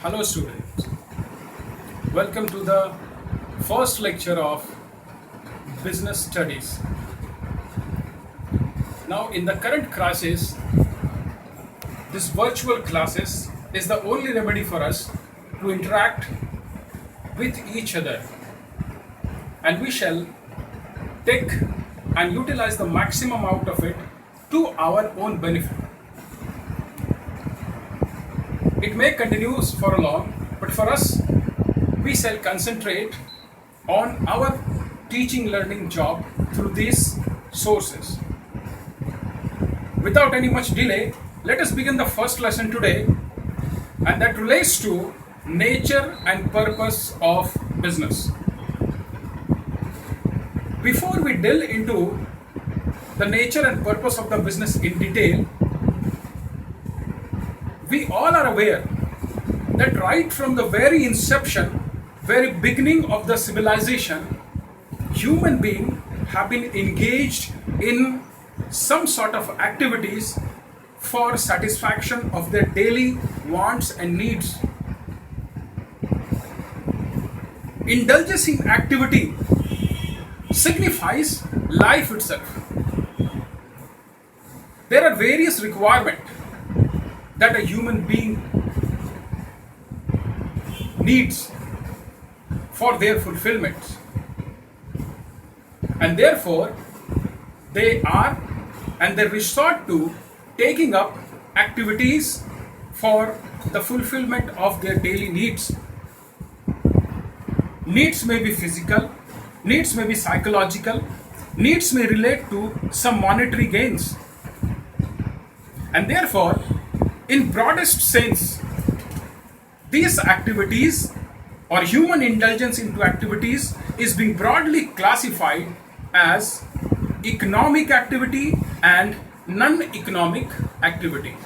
Hello students, welcome to the first lecture of business studies. Now in the current crisis, this virtual classes is the only remedy for us to interact with each other, and we shall take and utilize the maximum out of it to our own benefit. It may continue for long, but for us, we shall concentrate on our teaching learning job through these sources. Without any much delay, let us begin the first lesson today, and that relates to nature and purpose of business. Before we delve into the nature and purpose of the business in detail, we all are aware that right from the very inception, very beginning of the civilization, human beings have been engaged in some sort of activities for satisfaction of their daily wants and needs. Indulgence in activity signifies life itself. There are various requirements that a human being needs for their fulfillment, and therefore they resort to taking up activities for the fulfillment of their daily needs. Needs may be physical, needs may be psychological, needs may relate to some monetary gains, and therefore in broadest sense, these activities or human indulgence into activities is being broadly classified as economic activity and non-economic activity.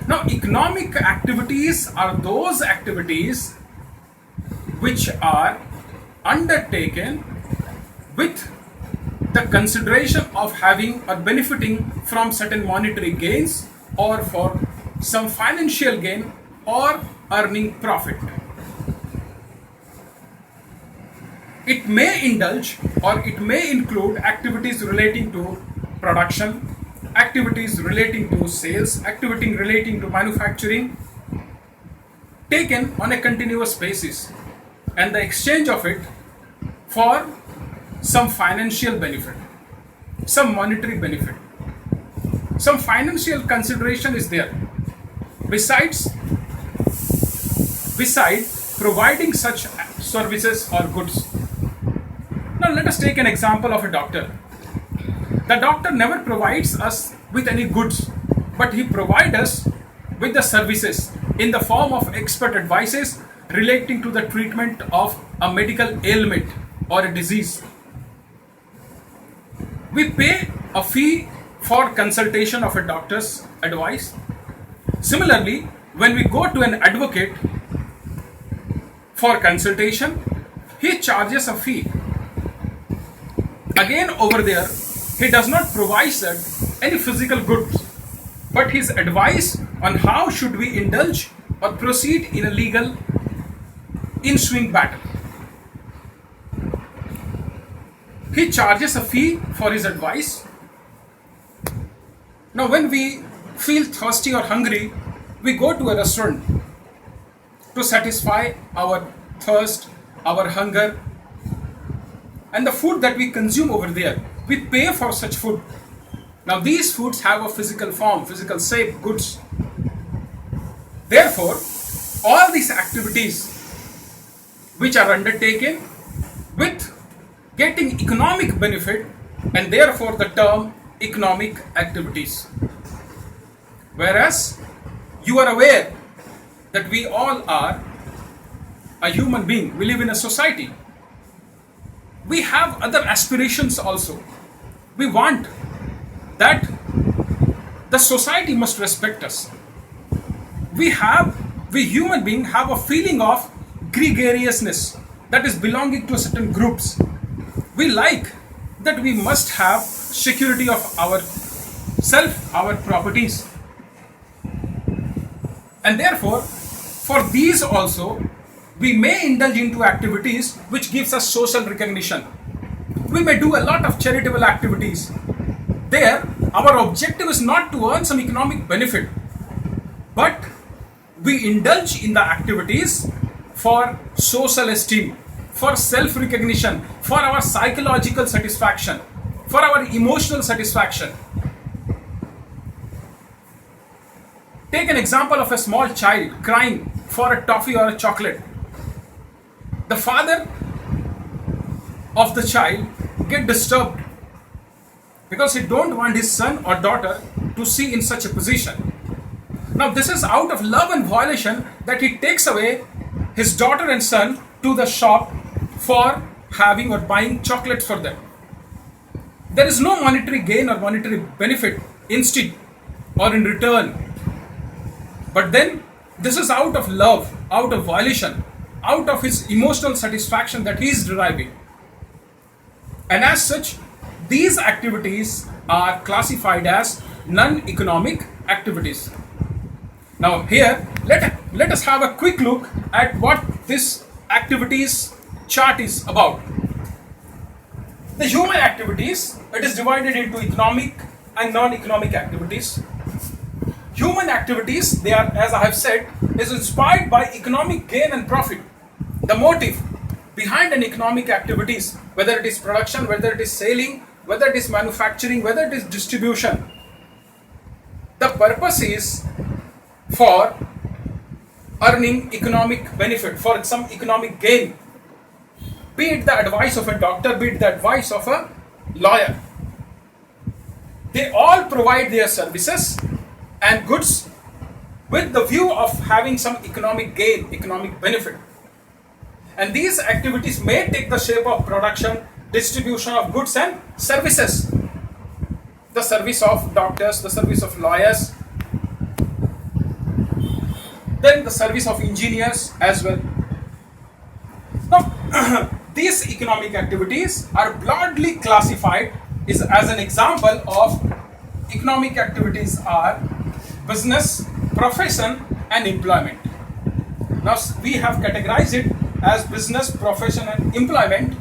Now, economic activities are those activities which are undertaken with the consideration of having or benefiting from certain monetary gains, or for some financial gain, or earning profit. It may indulge or it may include activities relating to production, activities relating to sales, activities relating to manufacturing, taken on a continuous basis, and the exchange of it for some financial benefit, some monetary benefit. Some financial consideration is there. Besides providing such services or goods. Now let us take an example of a doctor. The doctor never provides us with any goods, but he provides us with the services in the form of expert advices relating to the treatment of a medical ailment or a disease. We pay a fee for consultation of a doctor's advice. Similarly, when we go to an advocate for consultation, he charges a fee. Again, over there, he does not provide any physical goods, but his advice on how should we indulge or proceed in a legal in-swing battle. He charges a fee for his advice. Now, when we feel thirsty or hungry, we go to a restaurant to satisfy our thirst, our hunger, and the food that we consume over there, we pay for such food. Now, these foods have a physical form, physical shape, goods. Therefore, all these activities which are undertaken with getting economic benefit, and therefore the term economic activities. Whereas you are aware that we all are a human being, we live in a society. We have other aspirations also. We want that the society must respect us. We human beings have a feeling of gregariousness, that is belonging to certain groups. We like that we must have security of our self, our properties. And therefore, for these also, we may indulge into activities which gives us social recognition. We may do a lot of charitable activities. There, our objective is not to earn some economic benefit, but we indulge in the activities for social esteem, for self recognition, for our psychological satisfaction, for our emotional satisfaction. Take an example of a small child crying for a toffee or a chocolate. The father of the child get disturbed because he don't want his son or daughter to see in such a position. Now this is out of love and violation that he takes away his daughter and son to the shop for having or buying chocolates for them. There is no monetary gain or monetary benefit instead or in return. But then this is out of love, out of violation, out of his emotional satisfaction that he is deriving. And as such, these activities are classified as non-economic activities. Now here, let us have a quick look at what this activities chart is about. The human activities, it is divided into economic and non-economic activities. Human activities, they are, as I have said, is inspired by economic gain and profit. The motive behind an economic activities, whether it is production, whether it is selling, whether it is manufacturing, whether it is distribution, the purpose is for earning economic benefit, for some economic gain, be it the advice of a doctor, be it the advice of a lawyer. They all provide their services and goods with the view of having some economic gain, economic benefit. And these activities may take the shape of production, distribution of goods and services. The service of doctors, the service of lawyers, then the service of engineers as well. Now, these economic activities are broadly classified as an example of economic activities are business, profession and employment. Now we have categorized it as business, profession and employment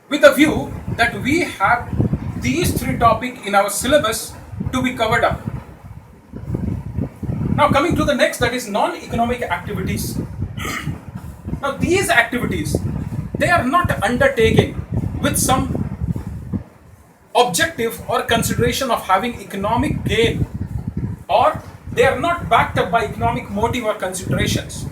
with a view that we have these three topics in our syllabus to be covered up. Now coming to the next, that is non-economic activities. Now these activities, they are not undertaken with some objective or consideration of having economic gain, or they are not backed up by economic motive or considerations,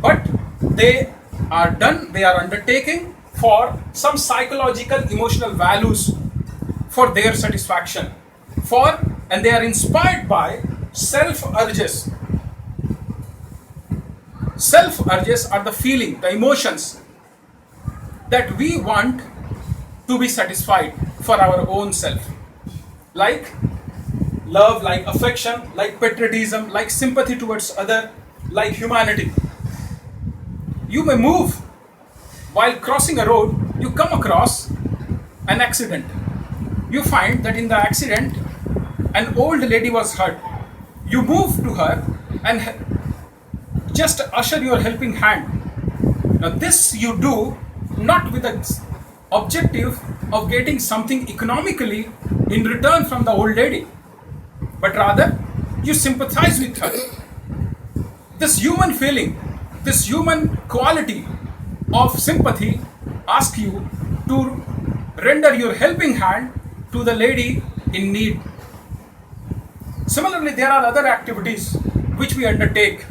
but they are undertaken for some psychological emotional values for their satisfaction, and they are inspired by self urges. Self urges are the feeling, the emotions that we want to be satisfied for our own self, like love, like affection, like patriotism, like sympathy towards other, like humanity. You may move while crossing a road, you come across an accident. You find that in the accident an old lady was hurt. You move to her and just usher your helping hand. Now this you do not with the objective of getting something economically in return from the old lady, but rather you sympathize with her. This human feeling, this human quality of sympathy asks you to render your helping hand to the lady in need. Similarly, there are other activities which we undertake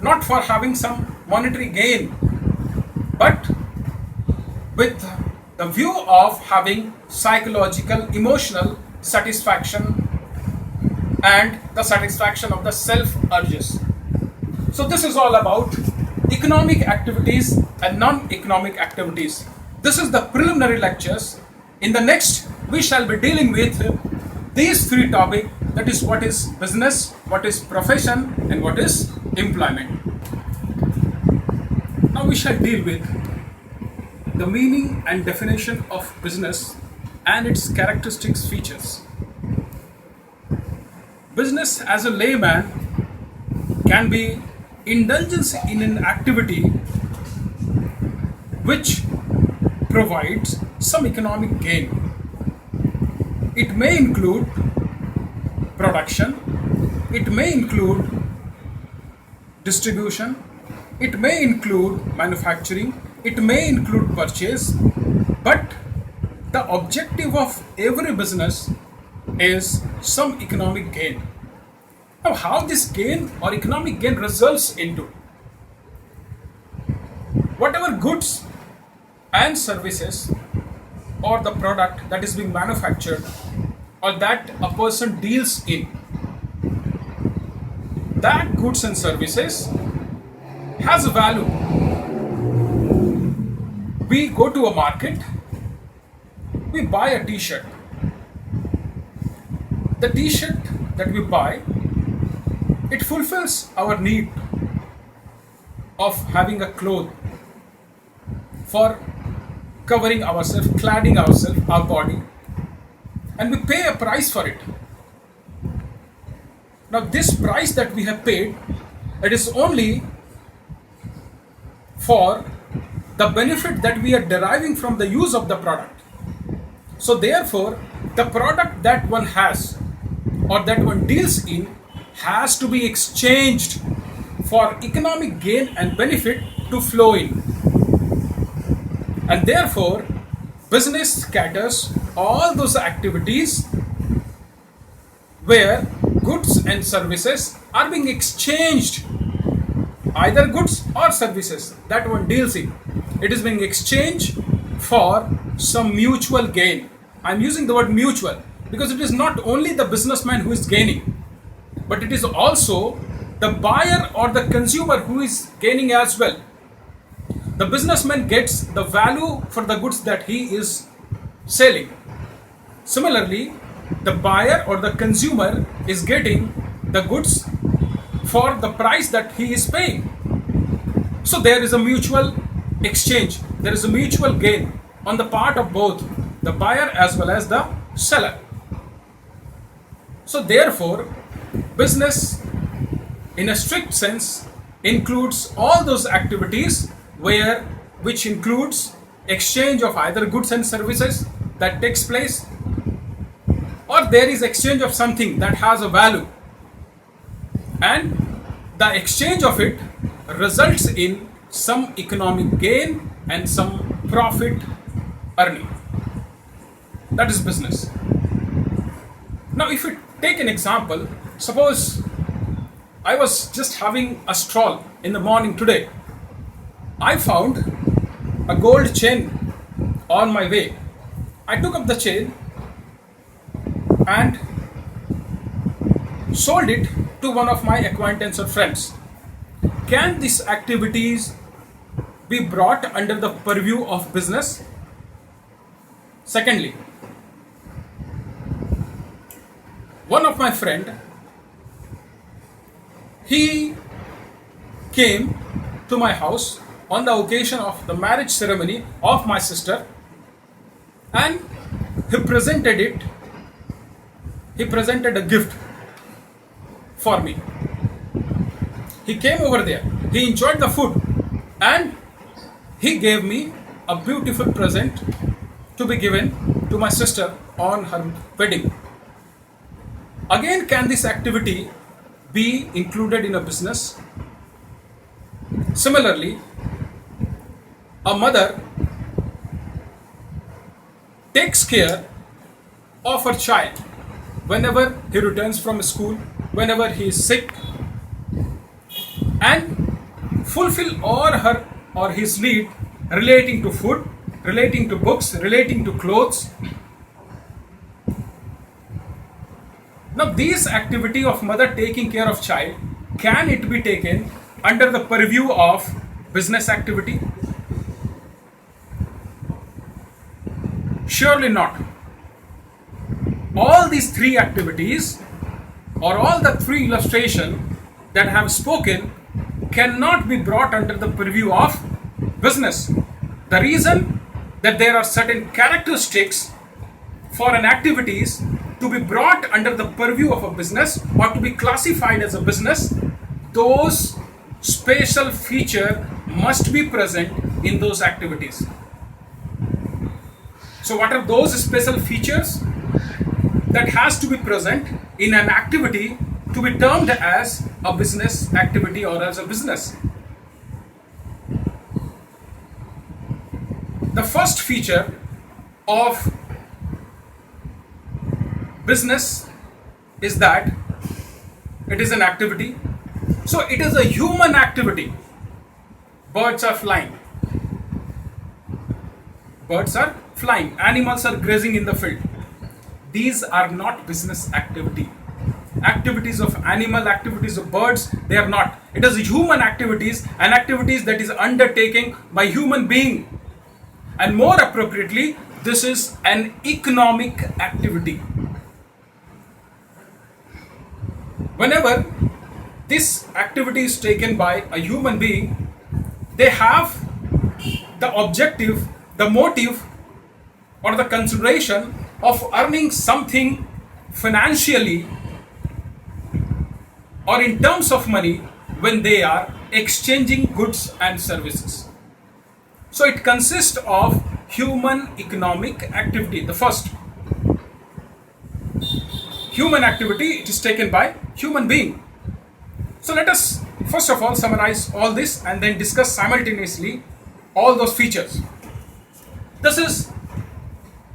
not for having some monetary gain, but with the view of having psychological, emotional satisfaction and the satisfaction of the self urges. So this is all about economic activities and non-economic activities. This is the preliminary lectures. In the next, we shall be dealing with these three topics, that is what is business, what is profession and what is employment. Now we shall deal with the meaning and definition of business and its characteristics, features. Business as a layman can be indulgence in an activity which provides some economic gain. It may include production, it may include distribution, it may include manufacturing, it may include purchase, but the objective of every business is some economic gain. Now, how this gain or economic gain results into whatever goods and services or the product that is being manufactured or that a person deals in, that goods and services has a value. We go to a market, we buy a t-shirt. The t-shirt that we buy, it fulfills our need of having a cloth for covering ourselves, cladding ourselves, our body, and we pay a price for it. Now this price that we have paid, it is only for the benefit that we are deriving from the use of the product. So therefore, the product that one has or that one deals in has to be exchanged for economic gain and benefit to flow in. And therefore, business caters all those activities where goods and services are being exchanged, either goods or services that one deals in. It is being exchanged for some mutual gain. I'm using the word mutual because it is not only the businessman who is gaining, but it is also the buyer or the consumer who is gaining as well. The businessman gets the value for the goods that he is selling. Similarly, the buyer or the consumer is getting the goods for the price that he is paying. So there is a mutual exchange, there is a mutual gain on the part of both the buyer as well as the seller. So therefore, business in a strict sense includes all those activities which includes exchange of either goods and services that takes place, or there is exchange of something that has a value, and the exchange of it results in some economic gain and some profit earning. That is business. Now if you take an example, suppose I was just having a stroll in the morning today. I found a gold chain on my way. I took up the chain and sold it to one of my acquaintances or friends. Can these activities be brought under the purview of business? Secondly, one of my friend, he came to my house on the occasion of the marriage ceremony of my sister, and he presented a gift for me. He came over there, he enjoyed the food, and he gave me a beautiful present to be given to my sister on her wedding. Again, can this activity be included in a business? Similarly, a mother takes care of her child whenever he returns from school, whenever he is sick, and fulfill all her or his need relating to food, relating to books, relating to clothes. Now this activity of mother taking care of child, can it be taken under the purview of business activity? Surely not. All these three activities or all the three illustrations that I have spoken cannot be brought under the purview of business. The reason that there are certain characteristics for an activities to be brought under the purview of a business or to be classified as a business, those special feature must be present in those activities. So what are those special features that has to be present in an activity to be termed as a business activity or as a business? The first feature of business is that it is an activity. So it is a human activity. Birds are flying. Birds are flying. Animals are grazing in the field. These are not business activity. Activities of animal, activities of birds, they are not. It is human activities and activities that is undertaken by human being. And more appropriately, this is an economic activity. Whenever this activity is taken by a human being, they have the objective, the motive, or the consideration of earning something financially or in terms of money when they are exchanging goods and services. So it consists of human economic activity. The first human activity, it is taken by human being. So let us first of all summarize all this and then discuss simultaneously all those features. This is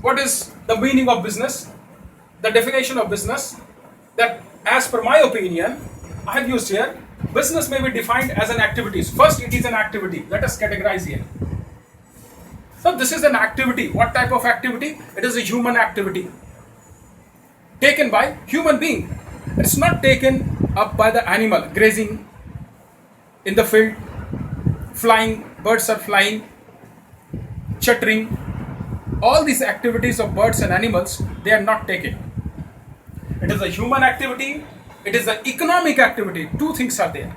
what is the meaning of business, the definition of business, that as per my opinion I have used here. Business may be defined as an activity. First, it is an activity. Let us categorize here. So this is an activity. What type of activity? It is a human activity taken by human being. It's not taken up by the animal grazing in the field, flying, birds are flying, chattering. All these activities of birds and animals, they are not taken. It is a human activity. It is an economic activity. Two things are there.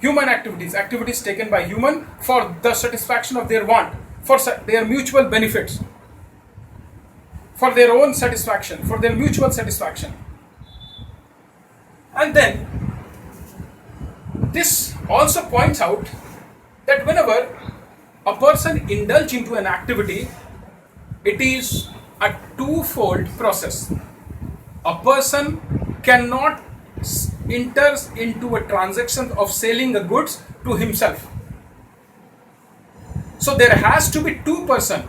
Human activities, activities taken by human for the satisfaction of their want, for their mutual benefits, for their own satisfaction, for their mutual satisfaction. And then this also points out that whenever a person indulges into an activity, it is a twofold process. A person cannot enter into a transaction of selling a goods to himself. So there has to be two person,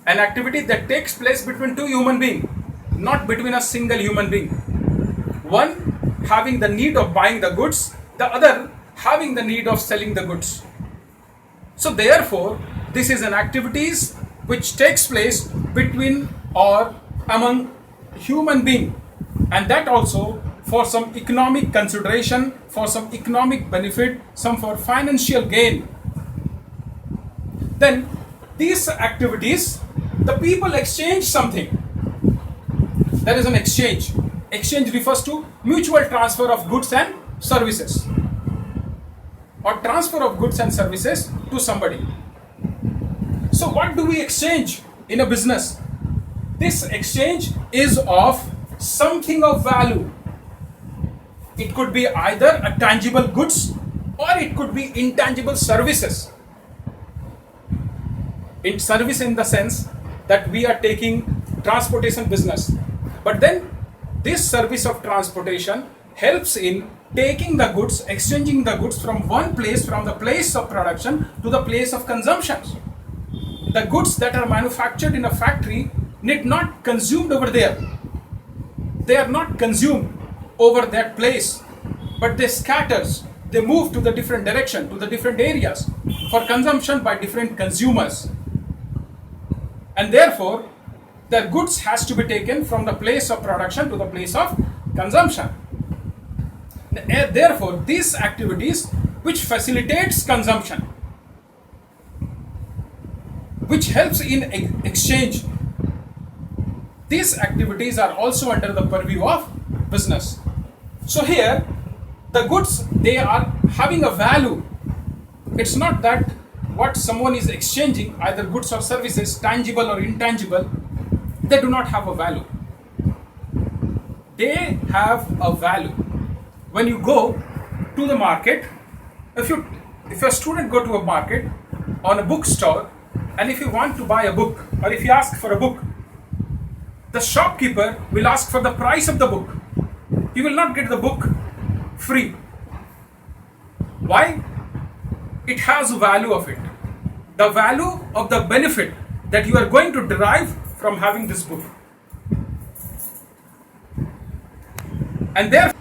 an activity that takes place between two human beings, not between a single human being. One having the need of buying the goods, the other having the need of selling the goods. So therefore, this is an activities which takes place between or among human being, and that also for some economic consideration, for some economic benefit, some for financial gain. Then these activities, the people exchange something. There is an exchange. Exchange refers to mutual transfer of goods and services, or transfer of goods and services to somebody. So what do we exchange in a business? This exchange is of something of value. It could be either a tangible goods or it could be intangible services. In service in the sense that we are taking transportation business, but then this service of transportation helps in taking the goods, exchanging the goods from one place, from the place of production to the place of consumption. The goods that are manufactured in a factory need not consumed over there. They are not consumed over that place, but they scatters, they move to the different direction, to the different areas for consumption by different consumers. And therefore, the goods has to be taken from the place of production to the place of consumption. Therefore, these activities which facilitates consumption, which helps in exchange, these activities are also under the purview of business. So here, the goods, they are having a value. It's not that what someone is exchanging, either goods or services, tangible or intangible, they do not have a value. they have a value. When you go to the market, if a student go to a market on a bookstore, and if you want to buy a book or if you ask for a book, the shopkeeper will ask for the price of the book. You will not get the book free. Why? It has a value of it. The value of the benefit that you are going to derive from having this book. And therefore,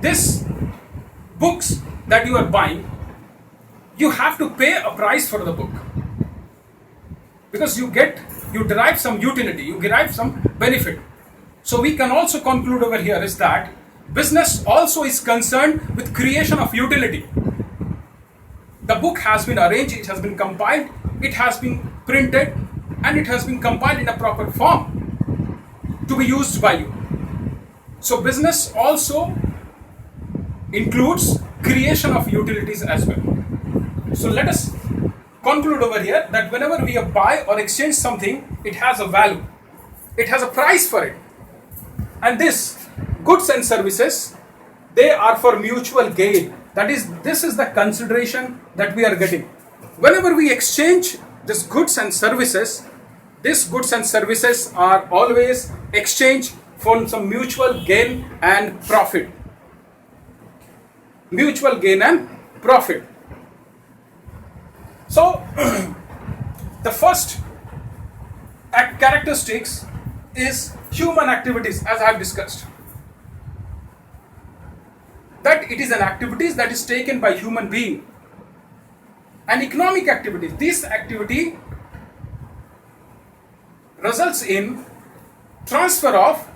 this books that you are buying, you have to pay a price for the book. Because you derive some utility, you derive some benefit. So we can also conclude over here is that business also is concerned with creation of utility. The book has been arranged, it has been compiled, it has been printed, and it has been compiled in a proper form to be used by you. So business also includes creation of utilities as well. So let us conclude over here that whenever we buy or exchange something, it has a value. It has a price for it. And this goods and services, they are for mutual gain. That is, this is the consideration that we are getting. Whenever we exchange these goods and services, these goods and services are always exchanged for some mutual gain and profit. Mutual gain and profit. So, the first characteristics is human activities, as I have discussed. That it is an activities that is taken by human being. And economic activities, this activity results in transfer of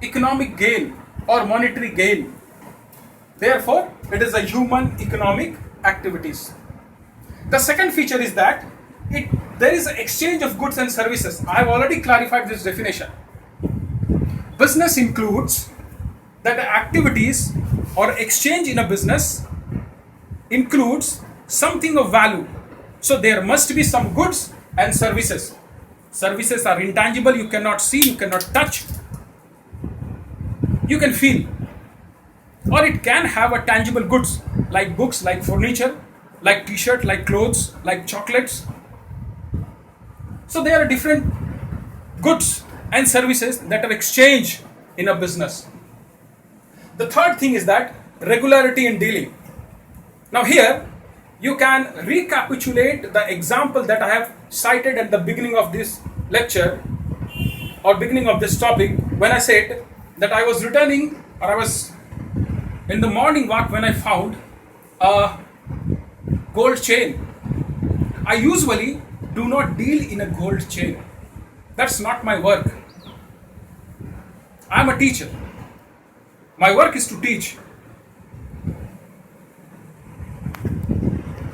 economic gain or monetary gain. Therefore, it is a human economic activities. The second feature is that there is an exchange of goods and services. I have already clarified this definition. Business includes that the activities or exchange in a business includes something of value. So there must be some goods and services. Services are intangible, you cannot see, you cannot touch, you can feel. Or it can have a tangible goods like books, like furniture, like t-shirt, like clothes, like chocolates. So there are different goods and services that are exchanged in a business. The third thing is that regularity in dealing. Now here you can recapitulate the example that I have cited at the beginning of this lecture or beginning of this topic when I said that I was returning or I was in the morning walk when I found a gold chain. I usually do not deal in a gold chain. That's not my work. I am a teacher. My work is to teach.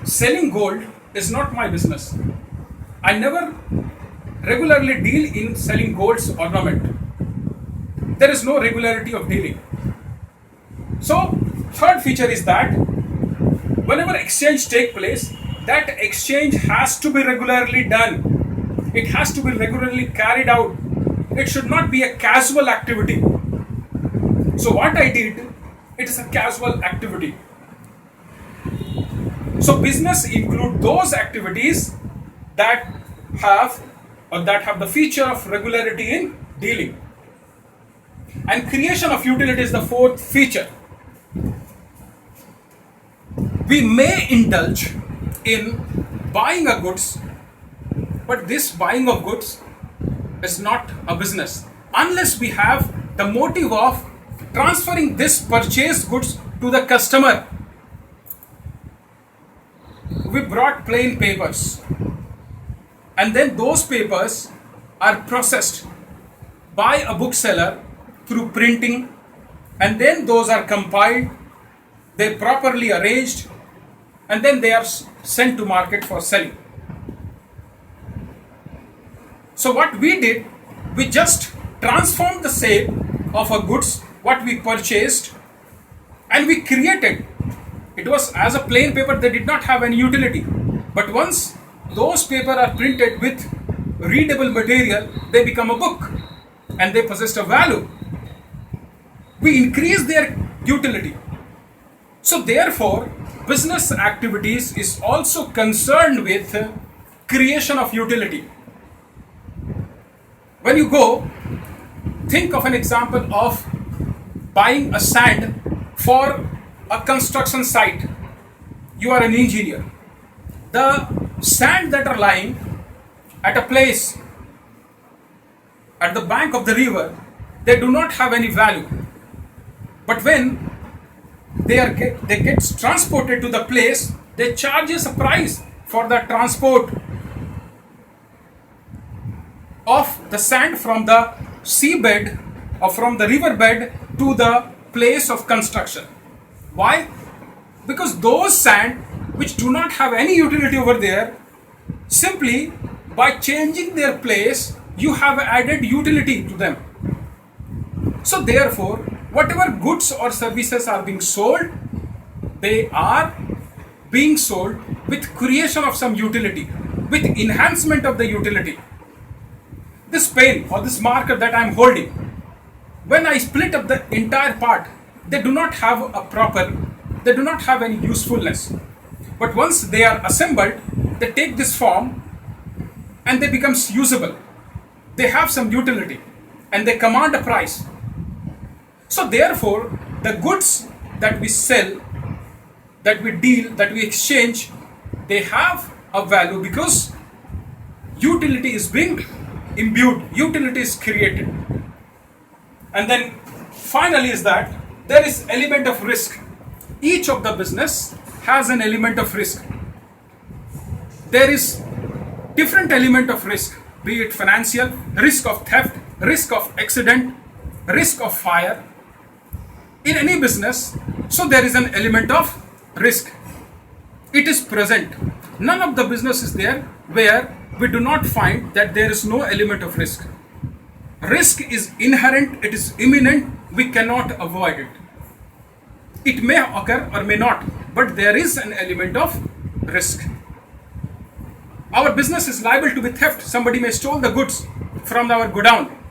Selling gold is not my business. I never regularly deal in selling gold's ornament. There is no regularity of dealing. So, third feature is that whenever exchange takes place, that exchange has to be regularly done. It has to be regularly carried out. It should not be a casual activity. So what I did, it is a casual activity. So business include those activities that have the feature of regularity in dealing. And creation of utility is the fourth feature. We may indulge in buying a goods, but this buying of goods is not a business unless we have the motive of transferring this purchased goods to the customer. We brought plain papers and then those papers are processed by a bookseller through printing, and then those are compiled, they're properly arranged, and then they are sent to market for selling. So what we did, we just transformed the shape of a goods what we purchased and we created. It was as a plain paper, they did not have any utility. But once those paper are printed with readable material, they become a book and they possess a value. we increase their utility. So therefore, business activities is also concerned with creation of utility. When you go, think of an example of buying a sand for a construction site. You are an engineer. The sand that are lying at a place at the bank of the river, they do not have any value. But when they get transported to the place, they charge us a price for the transport of the sand from the seabed or from the riverbed to the place of construction. Why? Because those sand which do not have any utility over there, simply by changing their place, you have added utility to them. So therefore, whatever goods or services are being sold, they are being sold with creation of some utility, with enhancement of the utility. This pen or this marker that I am holding, when I split up the entire part, they do not have any usefulness. But once they are assembled, they take this form and they become usable. They have some utility and they command a price. So therefore, the goods that we sell, that we deal, that we exchange, they have a value because utility is being imbued, utility is created. And then finally is that there is element of risk. Each of the business has an element of risk. There is different element of risk, be it financial, risk of theft, risk of accident, risk of fire. In any business, so there is an element of risk. It is present. None of the business is there where we do not find that there is no element of risk. Risk is inherent, it is imminent, we cannot avoid it. It may occur or may not, but there is an element of risk. Our business is liable to be theft. Somebody may steal the goods from our godown.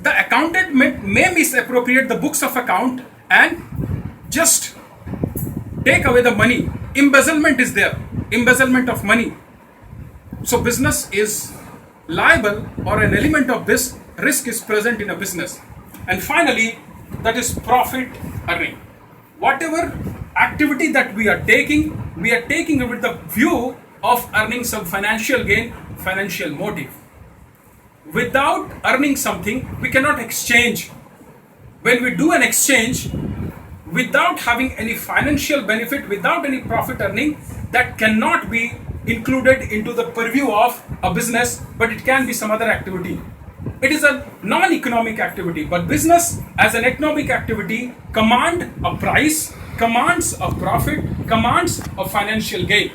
The accountant may misappropriate the books of account and just take away the money. Embezzlement is there, embezzlement of money. So business is liable, or an element of this risk is present in a business. And finally, that is profit earning. Whatever activity that we are taking it with the view of earning some financial gain, financial motive. Without earning something, we cannot exchange. When we do an exchange, without having any financial benefit, without any profit earning, that cannot be included into the purview of a business, but it can be some other activity. It is a non-economic activity, but business as an economic activity commands a price, commands a profit, commands a financial gain.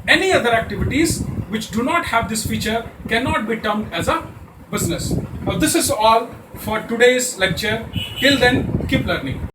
Any other activities which do not have this feature cannot be termed as a business. Now this is all for today's lecture. Till then, keep learning.